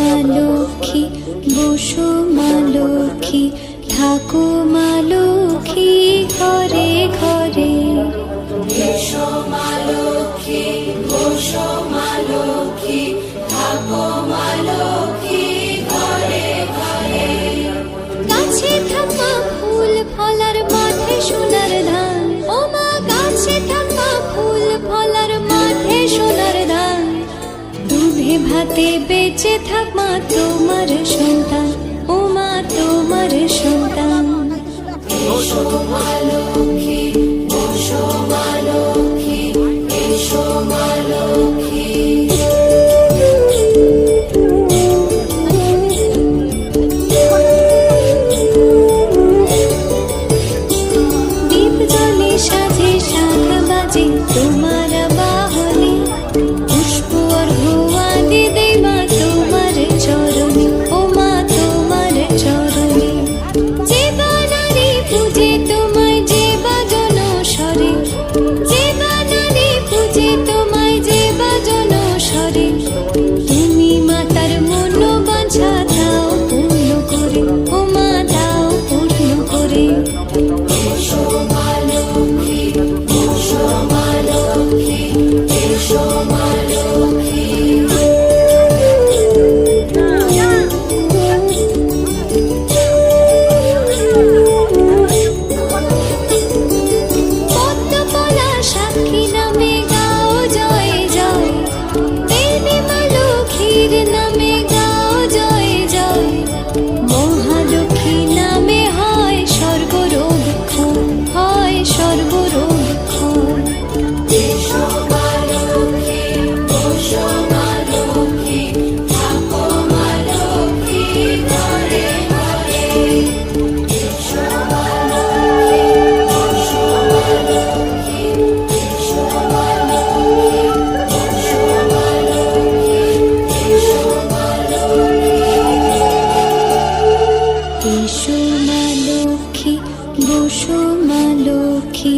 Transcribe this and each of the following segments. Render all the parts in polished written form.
মা লক্ষ্মী, বসো মা লক্ষ্মী, থাকো মা লক্ষ্মী ঘরে ঘরে। এসো মা লক্ষ্মী, বসো মা লক্ষ্মী, থাকো মা লক্ষ্মী ঘরে ঘরে। গাছে থাকা ফুল ফলার মাঠে সোনার ধান, ও মা গাছে থাকা ফুল ফলার মাঠে সোনার ধান। দুধে ভাতে বেঁচে থাক মা তোমার সন্তান, ও মা তোমার সন্তান। এসো মা লক্ষ্মী, বসো মা লক্ষ্মী, এসো মা লক্ষ্মী। দীপ জ্বলে সাজে শাখ বাজে তোমার বাহনে, পুষ্প অর্ঘ্য আদি দেই মা তোমার চরণে, ও মা তোমার চরণে। যে বানারে পূজে তোমায় যে বাজন স্বরে, যে বানারে পূজে তোমায় যে বাজন স্বরে। তুমি মাতার মনোবাঞ্ছা দাও পূর্ণ করে, ও মা দাও পূর্ণ করে। এসো মা লক্ষ্মী, বসো মা লক্ষ্মী, এসো মা লক্ষ্মী। পদ্মপলা সাক্ষী নামে গাও জয় জয়, দেবী মা লক্ষ্মীর নামে গাও জয় জয়। মহালক্ষ্মী নামে হয় সর্বরোগ ক্ষয়, হয় সর্বরোগ ক্ষয়। এসো মা লক্ষ্মী, বসো মা লক্ষ্মী, থাকো মা লক্ষ্মী ঘরে ঘরে। এসো মা লক্ষ্মী, বসো মা লক্ষ্মী, এসো মা লক্ষ্মী, বসো মা লক্ষ্মী, এসো মা লক্ষ্মী। এসো মা লক্ষ্মী, বসো মা লক্ষ্মী,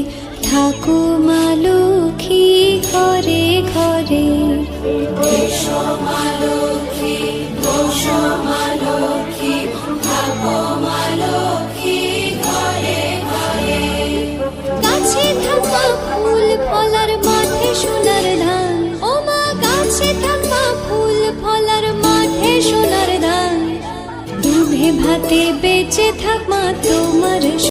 থাকো মা লক্ষ্মী ঘরে ঘরে। এসো মা লক্ষ্মী, বসো মা লক্ষ্মী, থাকো মা লক্ষ্মী ঘরে ঘরে। গাছে থাকা ফুল ফলার মাঠে সোনার ধান, ও মা গাছে থাকা ফুল ফলার মাঠে সোনার ধান। দুধে ভাতে বেঁচে থাক মা